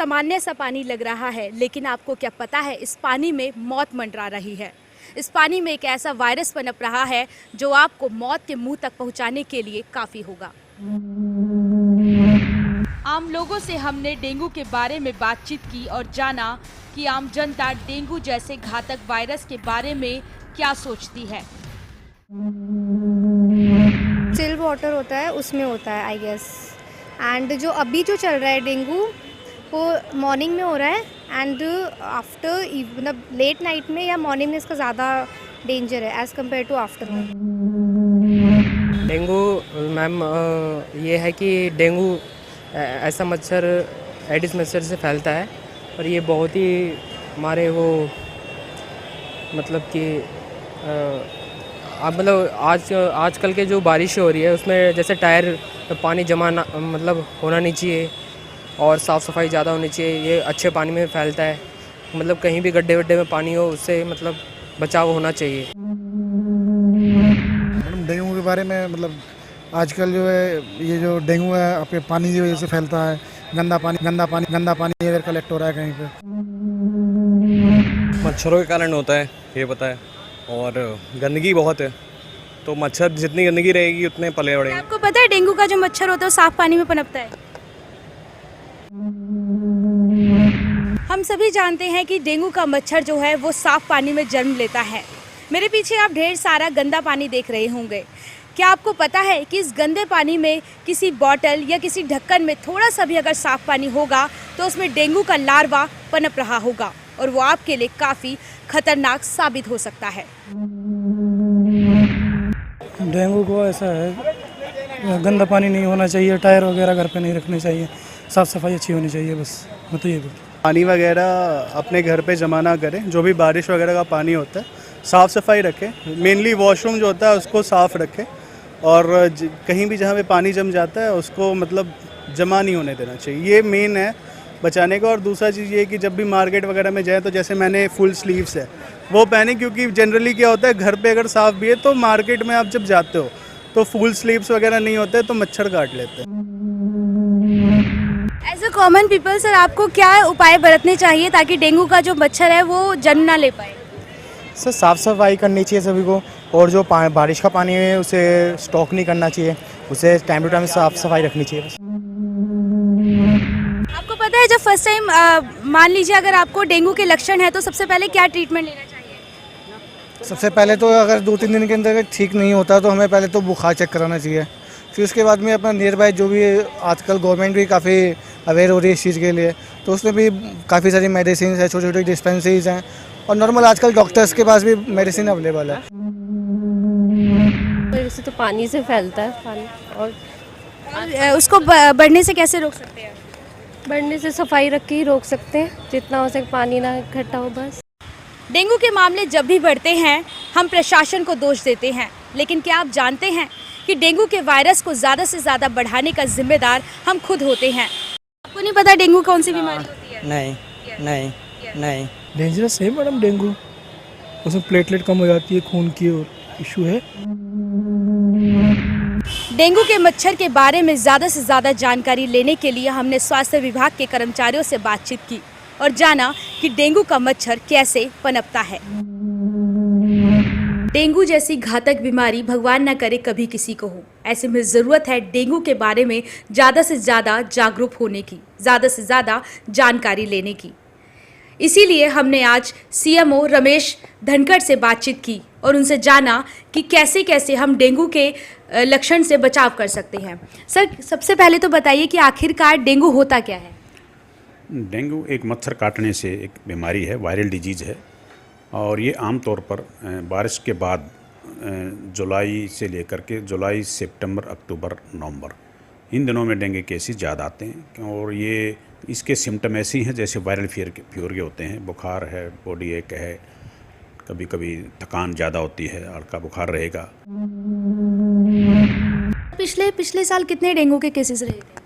सामान्य सा पानी लग रहा है, लेकिन आपको क्या पता है इस पानी में मौत मंडरा रही है। इस पानी में एक ऐसा वायरस पनप रहा है जो आपको मौत के मुंह तक पहुंचाने के लिए काफ़ी होगा। आम लोगों से हमने डेंगू के बारे में बातचीत की और जाना कि आम जनता डेंगू जैसे घातक वायरस के बारे में क्या सोचती है। चिल वाटर होता है, उसमें होता है आई गेस। एंड जो अभी जो चल रहा है डेंगू, वो मॉर्निंग में हो रहा है एंड आफ्टर मतलब लेट नाइट में या मॉर्निंग में इसका ज़्यादा डेंजर है as compare to afternoon. Dengue ma'am ये है कि डेंगू ऐसा मच्छर एडिस मच्छर से फैलता है और ये बहुत ही हमारे वो मतलब कि अब मतलब आजकल के जो बारिश हो रही है उसमें जैसे टायर में पानी जमा मतलब होना नहीं चाहिए और साफ़ सफाई ज़्यादा होनी चाहिए। ये अच्छे पानी में फैलता है, मतलब कहीं भी गड्ढे वड्ढे में पानी हो उससे मतलब बचाव होना चाहिए। मैडम डेंगू के बारे में मतलब आजकल जो है ये जो डेंगू है आपके पानी की वजह से फैलता है। गंदा पानी अगर कलेक्ट हो रहा है कहीं पे, मच्छरों के कारण होता है, ये पता है। और गंदगी बहुत है, तो मच्छर जितनी गंदगी रहेगी उतने पले बढ़ेंगे। आपको पता है डेंगू का जो मच्छर होता है वो साफ पानी में पनपता है। हम सभी जानते हैं कि डेंगू का मच्छर जो है वो साफ पानी में जन्म लेता है। मेरे पीछे आप ढेर सारा गंदा पानी देख रहे होंगे। क्या आपको पता है कि इस गंदे पानी में किसी बॉटल या किसी ढक्कन में थोड़ा सा भी अगर साफ पानी होगा तो उसमें डेंगू का लार्वा पनप रहा होगा और वो आपके लिए काफ़ी खतरनाक साबित हो सकता है। डेंगू को ऐसा है, गंदा पानी नहीं होना चाहिए, टायर वगैरह घर पे नहीं रखने चाहिए, साफ़ सफाई अच्छी होनी चाहिए, बस बताइए। पानी वगैरह अपने घर पे जमा ना करें, जो भी बारिश वगैरह का पानी होता है साफ़ सफाई रखें। मेनली वॉशरूम जो होता है उसको साफ़ रखें और कहीं भी जहाँ पे पानी जम जाता है उसको मतलब जमा नहीं होने देना चाहिए, ये मेन है बचाने का। और दूसरा चीज़ ये कि जब भी मार्केट वगैरह में जाए तो जैसे मैंने फुल स्लीव्स है वो पहने, क्योंकि जनरली क्या होता है घर पे अगर साफ़ भी है तो मार्केट में आप जब जाते हो तो फुल स्लीव्स वगैरह नहीं होते तो मच्छर काट लेते हैं। As a common people sir, आपको क्या उपाय बरतने चाहिए ताकि डेंगू का जो मच्छर है वो जन्म ना ले पाए? सर साफ़ सफाई करनी चाहिए सभी को, और जो बारिश का पानी है उसे स्टॉक नहीं करना चाहिए, उसे टाइम टू टाइम साफ़ सफाई रखनी चाहिए। आपको पता है जब फर्स्ट टाइम मान लीजिए अगर आपको डेंगू के लक्षण है तो सबसे पहले क्या ट्रीटमेंट लेना चाहिए? सबसे पहले तो अगर 2-3 दिन के अंदर ठीक नहीं होता तो हमें पहले तो बुखार चेक कराना चाहिए। फिर उसके बाद में अपना नियर बाय जो भी आजकल गवर्नमेंट भी काफ़ी अवेयर हो रही है इस चीज़ के लिए, तो उसमें भी काफ़ी सारी मेडिसिन है, छोटी छोटी डिस्पेंसरीज हैं और नॉर्मल आजकल डॉक्टर्स के पास भी मेडिसिन अवेलेबल है। वैसे तो पानी से फैलता है पानी, और उसको बढ़ने से कैसे रोक सकते हैं? बढ़ने से सफाई रख के ही रोक सकते हैं, जितना हो सके पानी ना इकट्ठा हो बस। डेंगू के मामले जब भी बढ़ते हैं हम प्रशासन को दोष देते हैं, लेकिन क्या आप जानते हैं कि डेंगू के वायरस को ज़्यादा से ज़्यादा बढ़ाने का जिम्मेदार हम खुद होते हैं। आपको नहीं पता डेंगू कौन सी बीमारी होती है? नहीं। डेंजरस है मैडम डेंगू, उसमें प्लेटलेट कम हो जाती है, खून की और इशू है। डेंगू के मच्छर के बारे में ज़्यादा से ज़्यादा जानकारी लेने के लिए हमने स्वास्थ्य विभाग के कर्मचारियों से बातचीत की और जाना कि डेंगू का मच्छर कैसे पनपता है। डेंगू जैसी घातक बीमारी भगवान न करे कभी किसी को हो। ऐसे में ज़रूरत है डेंगू के बारे में ज़्यादा से ज़्यादा जागरूक होने की, ज़्यादा से ज़्यादा जानकारी लेने की। इसीलिए हमने आज सीएमओ रमेश धनखड़ से बातचीत की और उनसे जाना कि कैसे कैसे हम डेंगू के लक्षण से बचाव कर सकते हैं। सर, सबसे पहले तो बताइए कि आखिरकार डेंगू होता क्या है? डेंगू एक मच्छर काटने से एक बीमारी है, वायरल डिजीज़ है और ये आमतौर पर बारिश के बाद जुलाई से लेकर के जुलाई, सितंबर, अक्टूबर, नवंबर इन दिनों में डेंगू केसेस ज़्यादा आते हैं। और ये इसके सिम्टम ऐसे ही हैं जैसे वायरल फीवर के होते हैं, बुखार है, बॉडी एक है, कभी कभी थकान ज़्यादा होती है, हल्का बुखार रहेगा। पिछले साल कितने डेंगू के केसेस रहे थे?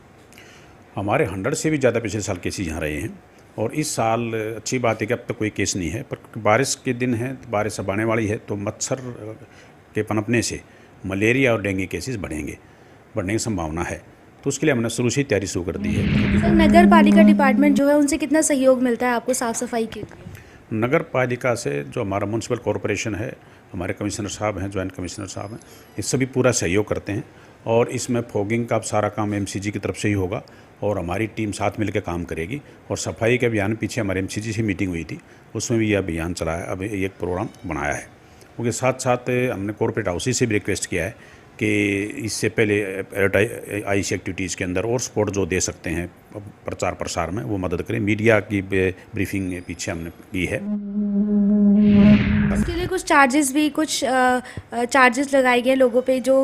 हमारे 100 से भी ज़्यादा पिछले साल केसेस यहाँ रहे हैं और इस साल अच्छी बात है कि अब तक कोई केस नहीं है, पर बारिश के दिन है, बारिश अब आने वाली है तो मच्छर के पनपने से मलेरिया और डेंगू केसेस बढ़ने की संभावना है। तो उसके लिए हमने शुरू से ही तैयारी शुरू कर दी है। सर, नगर पालिका डिपार्टमेंट जो है उनसे कितना सहयोग मिलता है आपको साफ सफाई के लिए? नगर पालिका से जो हमारा म्यूनसिपल कॉरपोरेशन है, हमारे कमिश्नर साहब हैं, जॉइंट कमिश्नर साहब हैं, ये सभी पूरा सहयोग करते हैं और इसमें फॉगिंग का सारा काम एमसीजी की तरफ से ही होगा और हमारी टीम साथ मिलकर काम करेगी। और सफाई के अभियान पीछे हमारे एमसीजी से मीटिंग हुई थी, उसमें भी ये अभियान चला है, अभी एक प्रोग्राम बनाया है। क्योंकि साथ साथ हमने कॉर्पोरेट हाउसेज से भी रिक्वेस्ट किया है कि इससे पहले आईसी एक्टिविटीज़ के अंदर और सपोर्ट जो दे सकते हैं प्रचार प्रसार में वो मदद करें। मीडिया की ब्रीफिंग पीछे हमने की है। इसके लिए कुछ चार्जेस भी कुछ चार्जेस लगाए गए लोगों पे जो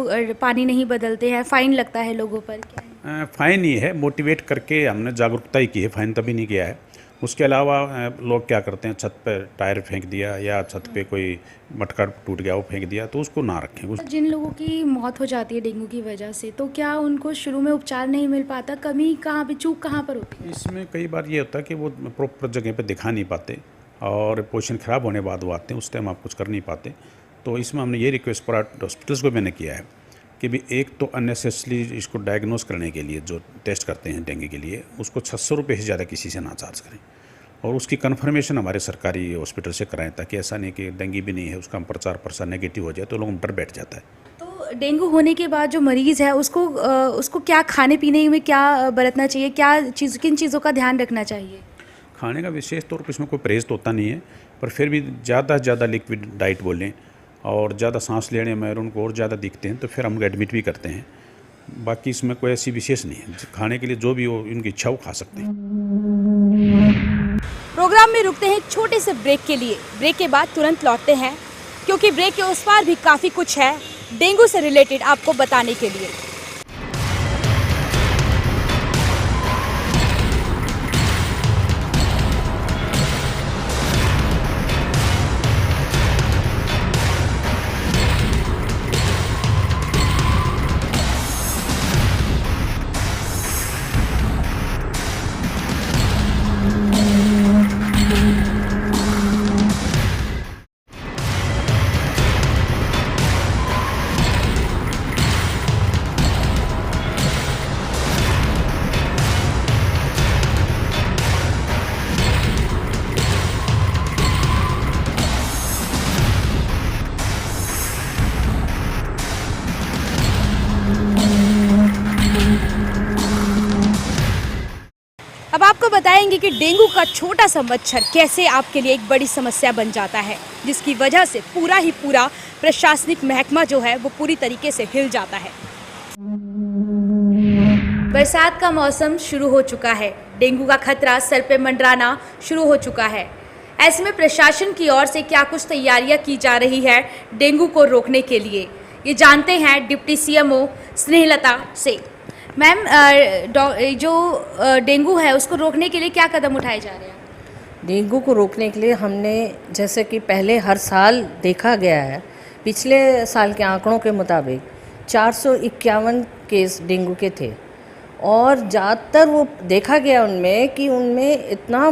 पानी नहीं बदलते हैं, फाइन लगता है लोगों पर, क्या है? फ़ाइन ही है, मोटिवेट करके हमने जागरूकता ही की है, फ़ाइन तभी नहीं किया है। उसके अलावा लोग क्या करते हैं, छत पर टायर फेंक दिया या छत पे कोई मटका टूट गया वो फेंक दिया, तो उसको ना रखें। जिन लोगों की मौत हो जाती है डेंगू की वजह से, तो क्या उनको शुरू में उपचार नहीं मिल पाता? कमी कहाँ पे, चूक कहाँ पर होती है? इसमें कई बार ये होता है कि वो प्रॉपर जगह पे दिखा नहीं पाते और पोजीशन ख़राब होने बाद वो आते हैं, उस टाइम आप कुछ कर नहीं पाते। तो इसमें हमने ये रिक्वेस्ट प्राइवेट हॉस्पिटल्स को मैंने किया है कि भी एक तो अननेसेसरी इसको डायग्नोस करने के लिए जो टेस्ट करते हैं डेंगू के लिए, उसको 600 रुपये से ज़्यादा किसी से ना चार्ज करें और उसकी कन्फर्मेशन हमारे सरकारी हॉस्पिटल से कराएं, ताकि ऐसा नहीं कि डेंगू भी नहीं है, उसका प्रचार प्रसार नेगेटिव हो जाए तो लोगों में डर बैठ जाता है। तो डेंगू होने के बाद जो मरीज़ है उसको क्या खाने पीने में क्या बरतना चाहिए, किन चीज़ों का ध्यान रखना चाहिए? खाने का विशेष तौर पर इसमें कोई परहेज तो होता नहीं है, पर फिर भी ज़्यादा से ज़्यादा लिक्विड डाइट बोलें और ज़्यादा सांस लेने में उनको और ज़्यादा दिखते हैं तो फिर हम एडमिट भी करते हैं। बाकी इसमें कोई ऐसी विशेष नहीं है, खाने के लिए जो भी हो उनकी इच्छा वो खा सकते हैं। प्रोग्राम में रुकते हैं एक छोटे से ब्रेक के लिए। ब्रेक के बाद तुरंत लौटते हैं क्योंकि ब्रेक के उस पार भी काफ़ी कुछ है डेंगू से रिलेटेड आपको बताने के लिए। अब आपको बताएंगे कि डेंगू का छोटा सा मच्छर कैसे आपके लिए एक बड़ी समस्या बन जाता है, जिसकी वजह से पूरा प्रशासनिक महकमा जो है वो पूरी तरीके से हिल जाता है। बरसात का मौसम शुरू हो चुका है, डेंगू का खतरा सर पे मंडराना शुरू हो चुका है। ऐसे में प्रशासन की ओर से क्या कुछ तैयारियां की जा रही है डेंगू को रोकने के लिए, ये जानते हैं डिप्टी सीएमओ स्नेहलता से। मैम, जो डेंगू है उसको रोकने के लिए क्या कदम उठाए जा रहे हैं? डेंगू को रोकने के लिए हमने, जैसे कि पहले हर साल देखा गया है, पिछले साल के आंकड़ों के मुताबिक 451 केस डेंगू के थे और ज़्यादातर वो देखा गया उनमें कि उनमें इतना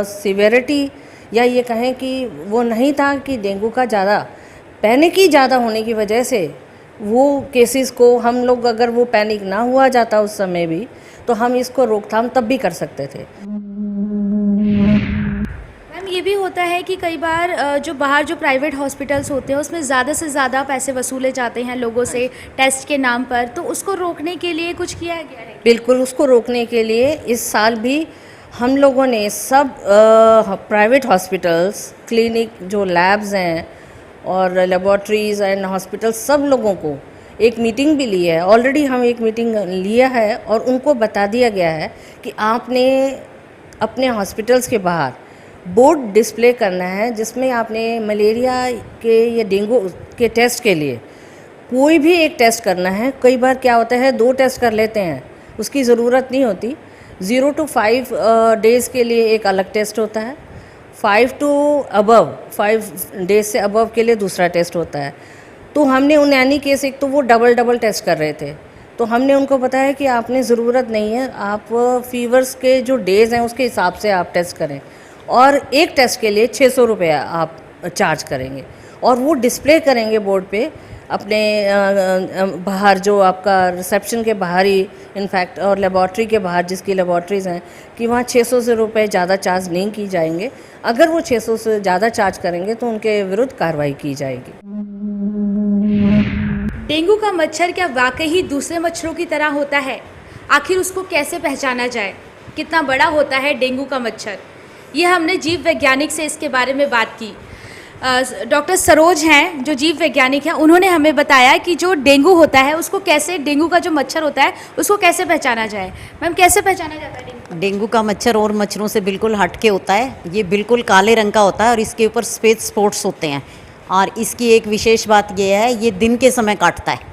सिवियरिटी या ये कहें कि वो नहीं था कि डेंगू का ज़्यादा पैनिक ही ज़्यादा होने की वजह से वो केसेस को हम लोग, अगर वो पैनिक ना हुआ जाता उस समय भी, तो हम इसको रोकथाम तब भी कर सकते थे। मैम, ये भी होता है कि कई बार जो बाहर जो प्राइवेट हॉस्पिटल्स होते हैं उसमें ज़्यादा से ज़्यादा पैसे वसूले जाते हैं लोगों से टेस्ट के नाम पर, तो उसको रोकने के लिए कुछ किया गया है? बिल्कुल, उसको रोकने के लिए इस साल भी हम लोगों ने सब प्राइवेट हॉस्पिटल्स, क्लिनिक, जो लैब्स हैं और लेबॉर्ट्रीज़ एंड हॉस्पिटल, सब लोगों को एक मीटिंग भी ली है। ऑलरेडी हम एक मीटिंग लिया है और उनको बता दिया गया है कि आपने अपने हॉस्पिटल्स के बाहर बोर्ड डिस्प्ले करना है जिसमें आपने मलेरिया के या डेंगू के टेस्ट के लिए कोई भी एक टेस्ट करना है। कई बार क्या होता है 2 टेस्ट कर लेते हैं, उसकी ज़रूरत नहीं होती। 0 to 5 डेज़ के लिए एक अलग टेस्ट होता है, 5 डेज से अबव के लिए दूसरा टेस्ट होता है। तो हमने उन यानी केस, एक तो वो डबल टेस्ट कर रहे थे, तो हमने उनको बताया कि आपने ज़रूरत नहीं है, आप फीवर्स के जो डेज़ हैं उसके हिसाब से आप टेस्ट करें और एक टेस्ट के लिए 600 रुपये आप चार्ज करेंगे और वो डिस्प्ले करेंगे बोर्ड पे अपने बाहर, जो आपका रिसेप्शन के बाहर ही इनफैक्ट, और लेबॉर्ट्री के बाहर जिसकी लेबॉर्ट्रीज़ हैं, कि वहाँ 600 से रुपये ज़्यादा चार्ज नहीं की जाएंगे। अगर वो 600 से ज़्यादा चार्ज करेंगे तो उनके विरुद्ध कार्रवाई की जाएगी। डेंगू का मच्छर क्या वाकई ही दूसरे मच्छरों की तरह होता है? आखिर उसको कैसे पहचाना जाए? कितना बड़ा होता है डेंगू का मच्छर? ये हमने जीव वैज्ञानिक से इसके बारे में बात की। डॉक्टर सरोज हैं जो जीव वैज्ञानिक हैं, उन्होंने हमें बताया कि जो डेंगू होता है उसको कैसे, डेंगू का जो मच्छर होता है उसको कैसे पहचाना जाए। मैम, कैसे पहचाना जाता है डेंगू? डेंगू का मच्छर और मच्छरों से बिल्कुल हटके होता है। ये बिल्कुल काले रंग का होता है और इसके ऊपर सफ़ेद स्पॉट्स होते हैं। और इसकी एक विशेष बात यह है, ये दिन के समय काटता है।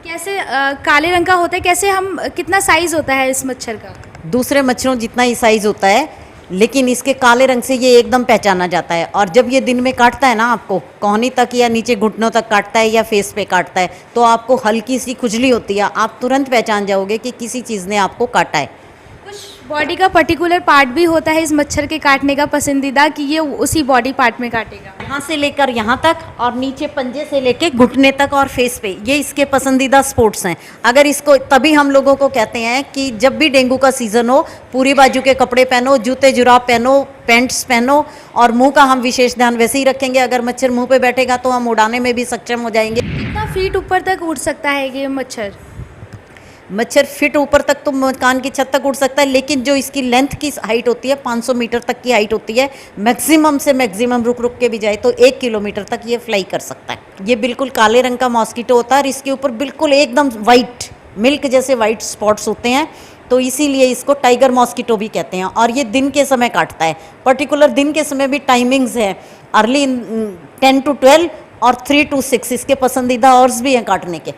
कैसे काले रंग का होता है? कैसे, हम कितना साइज़ होता है इस मच्छर का? दूसरे मच्छरों जितना ही साइज़ होता है, लेकिन इसके काले रंग से ये एकदम पहचाना जाता है। और जब ये दिन में काटता है ना, आपको कोहनी तक या नीचे घुटनों तक काटता है या फेस पे काटता है, तो आपको हल्की सी खुजली होती है, आप तुरंत पहचान जाओगे कि किसी चीज़ ने आपको काटा है। कुछ बॉडी का पर्टिकुलर पार्ट भी होता है इस मच्छर के काटने का पसंदीदा, कि ये उसी बॉडी पार्ट में काटेगा? यहाँ से लेकर यहाँ तक और नीचे पंजे से लेके घुटने तक और फेस पे, ये इसके पसंदीदा स्पोर्ट्स हैं। अगर इसको, तभी हम लोगों को कहते हैं कि जब भी डेंगू का सीज़न हो, पूरी बाजू के कपड़े पहनो, जूते जुराब पहनो, पैंट्स पहनो, और मुंह का हम विशेष ध्यान वैसे ही रखेंगे। अगर मच्छर मुंह पे बैठेगा तो हम उड़ाने में भी सक्षम हो जाएंगे। कितना फीट ऊपर तक उड़ सकता है ये मच्छर? मच्छर फीट ऊपर तक तो मकान की छत तक उड़ सकता है, लेकिन जो इसकी लेंथ की हाइट होती है 500 मीटर तक की हाइट होती है। मैक्सिमम से मैक्सिमम रुक रुक के भी जाए तो 1 किलोमीटर तक ये फ्लाई कर सकता है। ये बिल्कुल काले रंग का मॉस्किटो होता है और इसके ऊपर बिल्कुल एकदम वाइट, मिल्क जैसे वाइट स्पॉट्स होते हैं, तो इसीलिए इसको टाइगर मॉस्किटो भी कहते हैं। और ये दिन के समय काटता है। पर्टिकुलर दिन के समय भी टाइमिंग्स है, अर्ली 10 to 12 और 3 to 6 इसके पसंदीदा आवर्स भी हैं काटने के।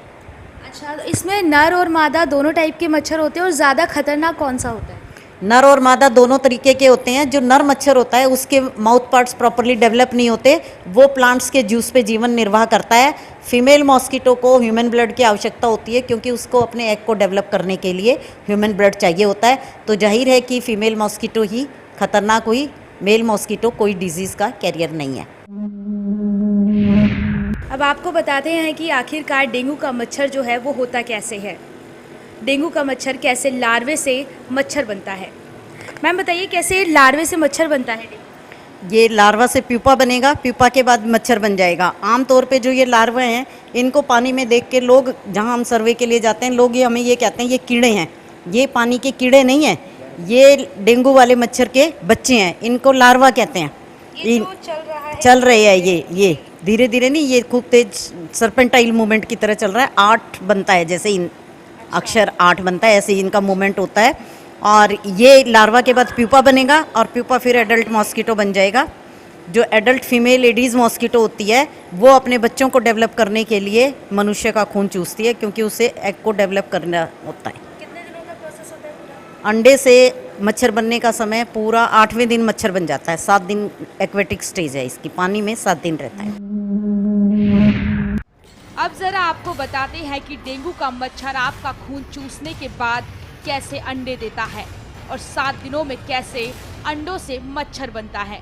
अच्छा, तो इसमें नर और मादा दोनों टाइप के मच्छर होते हैं, और ज़्यादा खतरनाक कौन सा होता है? नर और मादा दोनों तरीके के होते हैं। जो नर मच्छर होता है उसके माउथ पार्ट्स प्रॉपर्ली डेवलप नहीं होते, वो प्लांट्स के जूस पे जीवन निर्वाह करता है। फीमेल मॉस्किटो को ह्यूमन ब्लड की आवश्यकता होती है, क्योंकि उसको अपने एग को डेवलप करने के लिए ह्यूमन ब्लड चाहिए होता है। तो जाहिर है कि फीमेल मॉस्किटो ही खतरनाक हुई, मेल मॉस्किटो कोई डिजीज़ का कैरियर नहीं है। अब आपको बताते हैं कि आखिरकार डेंगू का मच्छर जो है वो होता कैसे है। डेंगू का मच्छर कैसे लार्वे से मच्छर बनता है? मैम बताइए, कैसे लार्वे से मच्छर बनता है? ये लार्वा से प्यूपा बनेगा, प्यूपा के बाद मच्छर बन जाएगा। आमतौर पे जो ये लार्वा हैं, इनको पानी में देख के लोग, जहाँ हम सर्वे के लिए जाते हैं, लोग ये हमें ये कहते हैं ये कीड़े हैं। ये पानी के कीड़े नहीं हैं, ये डेंगू वाले मच्छर के बच्चे हैं, इनको लार्वा कहते हैं। ये जो चल रहे हैं ये धीरे धीरे नहीं, ये खूब तेज सर्पेंटाइल मूवमेंट की तरह चल रहा है। 8 बनता है, जैसे इन अक्षर 8 बनता है, ऐसे ही इनका मूवमेंट होता है। और ये लार्वा के बाद प्यूपा बनेगा और प्यूपा फिर एडल्ट मॉस्किटो बन जाएगा। जो एडल्ट फीमेल एडीज मॉस्किटो होती है, वो अपने बच्चों को डेवलप करने के लिए मनुष्य का खून चूसती है, क्योंकि उसे एग को डेवलप करना होता है। कितने दिनों का प्रोसेस होता है पूरा? अंडे से मच्छर बनने का समय पूरा 8वें दिन मच्छर बन जाता है। 7 दिन एक्वेटिक स्टेज है इसकी, पानी में 7 दिन रहता है। अब ज़रा आपको बताते हैं कि डेंगू का मच्छर आपका खून चूसने के बाद कैसे अंडे देता है, और 7 दिनों में कैसे अंडों से मच्छर बनता है।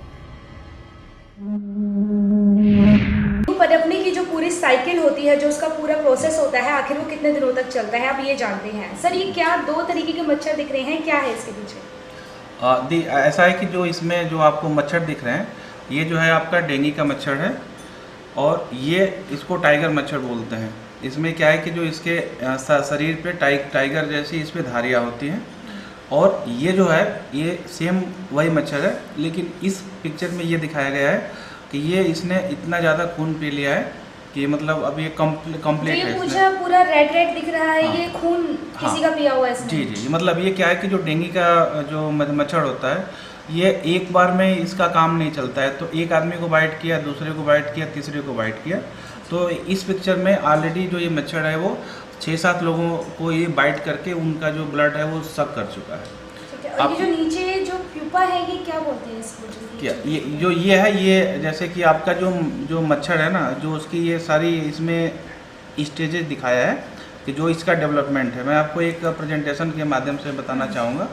पनपने की जो पूरी साइकिल होती है, जो उसका पूरा प्रोसेस होता है, आखिर वो कितने दिनों तक चलता है, आप ये जानते हैं? सर, ये क्या 2 तरीके के मच्छर दिख रहे हैं, क्या है इसके पीछे? ऐसा है कि जो इसमें जो आपको मच्छर दिख रहे हैं, ये जो है आपका डेंगू का मच्छर है, और ये इसको टाइगर मच्छर बोलते हैं। इसमें क्या है कि जो इसके शरीर पे टाइगर जैसी इस पर धारियाँ होती हैं, और ये जो है ये सेम वही मच्छर है, लेकिन इस पिक्चर में ये दिखाया गया है कि ये इसने इतना ज़्यादा खून पी लिया है कि मतलब अब ये कंप्लीट है। ये पूरा रेड दिख रहा है। हाँ, ये खून किसी का पिया हुआ है इसमें। जी, मतलब ये क्या है कि जो डेंगू का जो मच्छर होता है, ये एक बार में इसका काम नहीं चलता है। तो एक आदमी को बाइट किया, दूसरे को बाइट किया, तीसरे को बाइट किया, तो इस पिक्चर में ऑलरेडी जो ये मच्छर है वो 6-7 लोगों को ये बाइट करके उनका जो ब्लड है वो सक कर चुका है। और ये जो नीचे जो प्यूपा है, ये क्या बोलते हैं इसको? क्या ये है, ये जैसे कि आपका जो मच्छर है ना, जो उसकी ये सारी इसमें स्टेजेस दिखाया है कि जो इसका डेवलपमेंट है। मैं आपको एक प्रेजेंटेशन के माध्यम से बताना चाहूँगा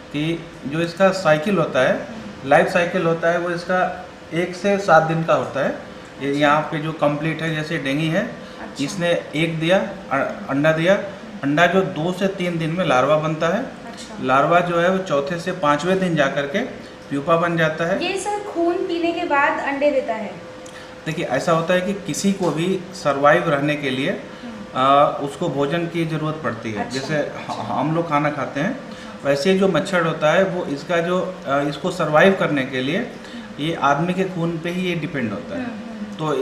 कि जो इसका साइकिल होता है, लाइफ साइकिल होता है, वो इसका 1 से 7 दिन का होता है। ये यहाँ पे जो कंप्लीट है, जैसे डेंगी है, इसने एक दिया अंडा दिया, अंडा जो 2 से 3 दिन में लार्वा बनता है। लार्वा जो है वो चौथे से 5वें दिन जा कर के प्यूपा बन जाता है। ये सर खून पीने के बाद अंडे देता है? देखिए ऐसा होता है कि किसी को भी सरवाइव रहने के लिए उसको भोजन की ज़रूरत पड़ती है। जैसे हम लोग खाना खाते हैं, वैसे जो मच्छर होता है वो इसका जो इसको सरवाइव करने के लिए ये आदमी के खून पे ही ये डिपेंड होता है।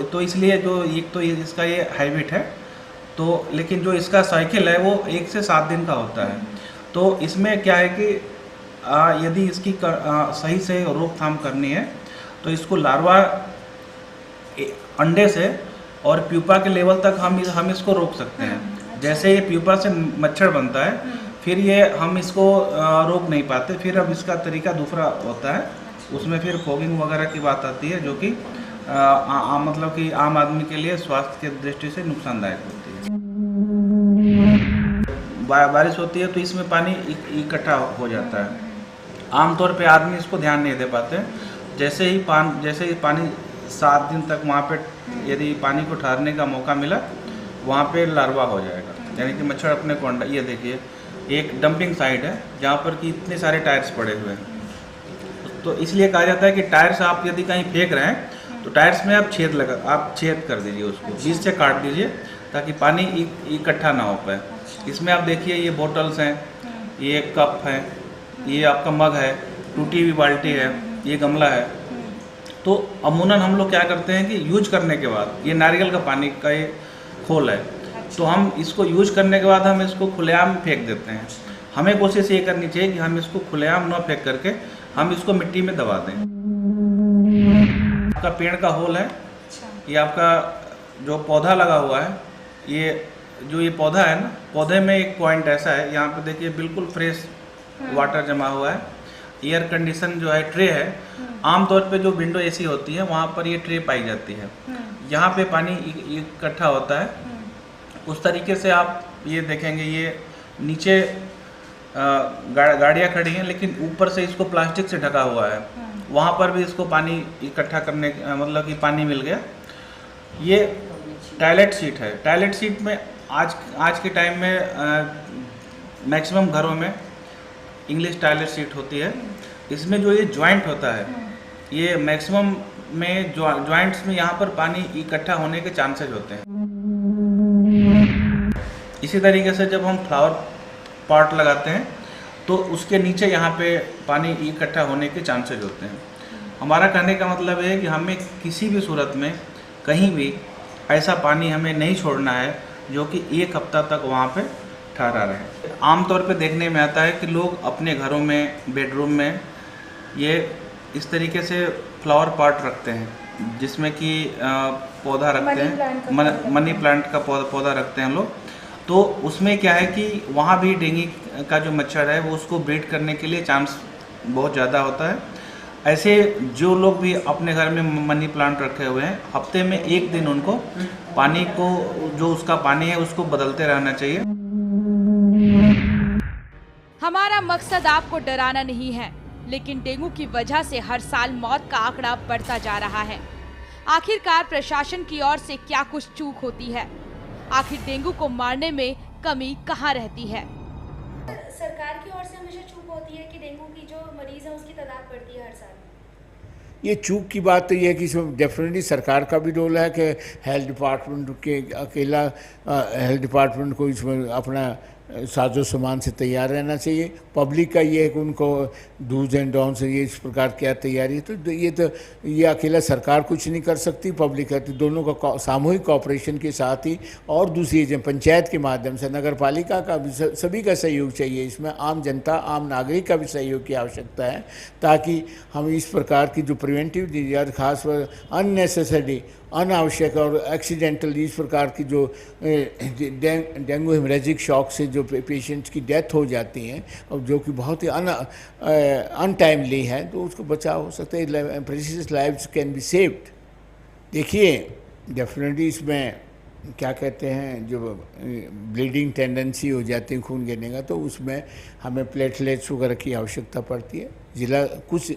तो इसलिए जो एक तो इसका ये हैबिट है, तो लेकिन जो इसका साइकिल है वो 1 से 7 दिन का होता है। तो इसमें क्या है कि यदि इसकी सही से रोकथाम करनी है तो इसको लार्वा अंडे से और प्यूपा के लेवल तक हम इसको रोक सकते हैं। जैसे ये प्यूपा से मच्छर बनता है, फिर ये हम इसको रोक नहीं पाते। फिर अब इसका तरीका दूसरा होता है, उसमें फिर फॉगिंग वगैरह की बात आती है, जो कि मतलब कि आम आदमी के लिए स्वास्थ्य की दृष्टि से नुकसानदायक होती है। बारिश होती है तो इसमें पानी इकट्ठा हो जाता है। आमतौर पे आदमी इसको ध्यान नहीं दे पाते। जैसे ही पानी 7 दिन तक वहाँ पे यदि पानी को ठहरने का मौका मिला, वहाँ पे लार्वा हो जाएगा, यानी कि मच्छर अपने को अंडा। ये देखिए एक डंपिंग साइट है जहाँ पर कि इतने सारे टायर्स पड़े हुए हैं। तो इसलिए कहा जाता है कि टायर्स आप यदि कहीं फेंक रहे हैं तो टायर्स में आप छेद कर दीजिए, उसको बीच से काट दीजिए ताकि पानी इकट्ठा ना हो पाए। इसमें आप देखिए ये बोटल्स हैं, ये कप है, ये आपका मग है, टूटी हुई बाल्टी है, ये गमला है। तो अमूमन हम लोग क्या करते हैं कि यूज करने के बाद, ये नारियल का पानी का ये खोल है, तो हम इसको यूज करने के बाद हम इसको खुलेआम फेंक देते हैं। हमें कोशिश ये करनी चाहिए कि हम इसको खुलेआम न फेंक करके हम इसको मिट्टी में दबा दें। आपका पेड़ का होल है, ये आपका जो पौधा लगा हुआ है, ये पौधा है ना, पौधे में एक पॉइंट ऐसा है, यहाँ पे देखिए बिल्कुल फ्रेश वाटर जमा हुआ है। एयर कंडीशन जो है ट्रे है, आमतौर पे जो विंडो एसी होती है वहाँ पर ये ट्रे पाई जाती है। यहाँ पे पानी इकट्ठा होता है। उस तरीके से आप ये देखेंगे, ये नीचे गाड़ियाँ खड़ी हैं, लेकिन ऊपर से इसको प्लास्टिक से ढका हुआ है। वहाँ पर भी इसको पानी इकट्ठा करने मतलब कि पानी मिल गया। ये टॉयलेट सीट है। टॉयलेट सीट में आज के टाइम में मैक्सिमम घरों में इंग्लिश टॉयलेट सीट होती है। इसमें जो ये जॉइंट होता है, ये मैक्सिमम में जॉइंट्स में यहाँ पर पानी इकट्ठा होने के चांसेस होते हैं। इसी तरीके से जब हम फ्लावर पॉट लगाते हैं तो उसके नीचे यहाँ पे पानी इकट्ठा होने के चांसेस होते हैं। हमारा कहने का मतलब है कि हमें किसी भी सूरत में कहीं भी ऐसा पानी हमें नहीं छोड़ना है जो कि 1 हफ्ता तक वहाँ पे ठहरा रहे। आमतौर पे देखने में आता है कि लोग अपने घरों में, बेडरूम में ये इस तरीके से फ्लावर पॉट रखते हैं, जिसमें कि पौधा रखते हैं, मनी प्लांट का पौधा रखते हैं लोग। तो उसमें क्या है कि वहाँ भी डेंगू का जो मच्छर है वो उसको ब्रीड करने के लिए चांस बहुत ज़्यादा होता है। ऐसे जो लोग भी अपने घर में मनी प्लांट रखे हुए हैं, हफ्ते में 1 दिन उनको पानी को, जो उसका पानी है उसको बदलते रहना चाहिए। हमारा मकसद आपको डराना नहीं है, लेकिन डेंगू की वजह से हर साल मौत का आंकड़ा बढ़ता जा रहा है। आखिरकार प्रशासन की ओर से क्या कुछ चूक होती है? आखिर डेंगू को मारने में कमी कहाँ रहती है? सरकार की ओर से हमेशा चूक होती है कि डेंगू की जो मरीज है उसकी तादाद बढ़ती है हर साल। ये चूक की बात तो ये है कि इसमें डेफिनेटली सरकार का भी रोल है कि हेल्थ डिपार्टमेंट के अकेला हेल्थ डिपार्टमेंट को इसमें अपना साजो सामान से तैयार रहना चाहिए। पब्लिक का ये है कि उनको डूज एंड डॉन्स ये इस प्रकार क्या तैयारी है, तो ये अकेला सरकार कुछ नहीं कर सकती, पब्लिक है, तो दोनों का सामूहिक कॉपरेशन के साथ ही, और दूसरी चीज़ पंचायत के माध्यम से, नगर पालिका का भी, सभी का सहयोग चाहिए। इसमें आम जनता, आम नागरिक का भी सहयोग की आवश्यकता है, ताकि हम इस प्रकार की जो प्रिवेंटिव डिजीज, खासकर अननेसेसरी, अनावश्यक और एक्सीडेंटल इस प्रकार की जो डेंगू हेमरेजिक शॉक से जो पेशेंट्स की डेथ हो जाती हैं और जो कि बहुत ही अनटाइमली है, तो उसको बचाव हो सकता है। Precious lives can be saved. देखिए डेफिनेटली इसमें क्या कहते हैं, जो ब्लीडिंग टेंडेंसी हो जाती है खून गिरने का, तो उसमें हमें प्लेटलेट्स वगैरह की आवश्यकता पड़ती है। कुछ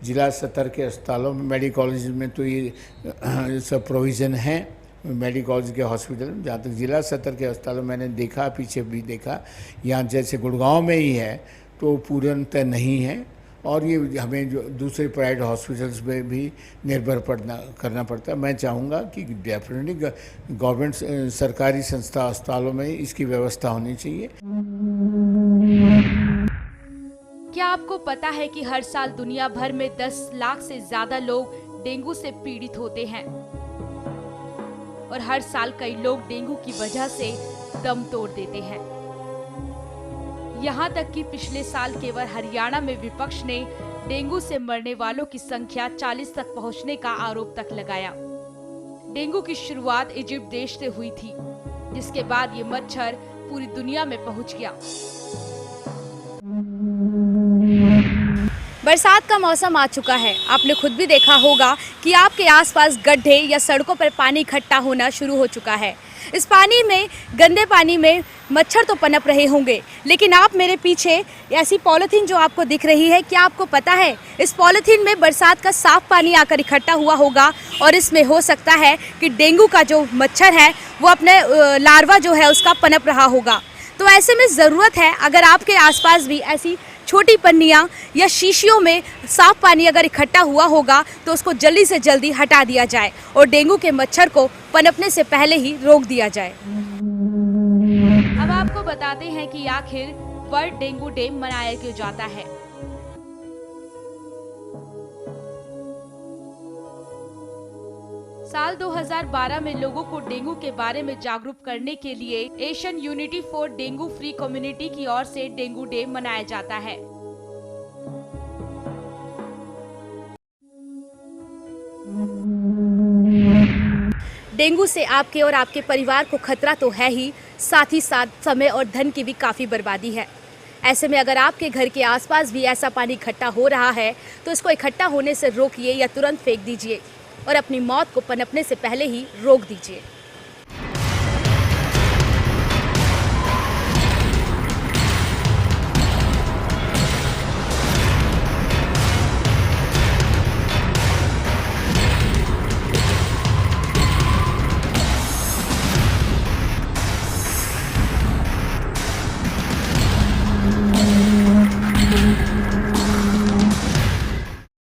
जिला स्तर के अस्पतालों में, मेडिकल कॉलेज में तो ये सब प्रोविज़न है, मेडिकल कॉलेज के हॉस्पिटल में। जहाँ तक जिला स्तर के अस्पतालों मैंने देखा, पीछे भी देखा, यहाँ जैसे गुड़गांव में ही है तो पूर्णतः नहीं है, और ये हमें जो दूसरे प्राइवेट हॉस्पिटल्स में भी निर्भर करना पड़ता है। मैं चाहूँगा कि डेफिनेटली गवर्नमेंट सरकारी संस्था अस्पतालों में इसकी व्यवस्था होनी चाहिए। क्या आपको पता है कि हर साल दुनिया भर में 10 लाख से ज्यादा लोग डेंगू से पीड़ित होते हैं और हर साल कई लोग डेंगू की वजह से दम तोड़ देते हैं। यहाँ तक कि पिछले साल केवल हरियाणा में विपक्ष ने डेंगू से मरने वालों की संख्या 40 तक पहुँचने का आरोप तक लगाया। डेंगू की शुरुआत इजिप्ट देश से हुई थी, जिसके बाद ये मच्छर पूरी दुनिया में पहुँच गया। बरसात का मौसम आ चुका है। आपने खुद भी देखा होगा कि आपके आसपास गड्ढे या सड़कों पर पानी इकट्ठा होना शुरू हो चुका है। इस पानी में, गंदे पानी में मच्छर तो पनप रहे होंगे, लेकिन आप मेरे पीछे ऐसी पॉलीथीन जो आपको दिख रही है, क्या आपको पता है इस पॉलीथीन में बरसात का साफ पानी आकर इकट्ठा हुआ होगा और इसमें हो सकता है कि डेंगू का जो मच्छर है वो अपने लार्वा जो है उसका पनप रहा होगा। तो ऐसे में ज़रूरत है, अगर आपके आसपास भी ऐसी छोटी पन्नियाँ या शीशियों में साफ पानी अगर इकट्ठा हुआ होगा तो उसको जल्दी से जल्दी हटा दिया जाए और डेंगू के मच्छर को पनपने से पहले ही रोक दिया जाए। अब आपको बताते हैं कि आखिर वर्ल्ड डेंगू डे मनाया क्यों जाता है। साल 2012 में लोगों को डेंगू के बारे में जागरूक करने के लिए Asian unity for dengue free community की ओर से डेंगू डे मनाया जाता है। डेंगू से आपके और आपके परिवार को खतरा तो है ही, साथ ही साथ समय और धन की भी काफ़ी बर्बादी है। ऐसे में अगर आपके घर के आसपास भी ऐसा पानी इकट्ठा हो रहा है तो इसको इकट्ठा होने से रोकिए या तुरंत फेंक दीजिए और अपनी मौत को पनपने से पहले ही रोक दीजिए।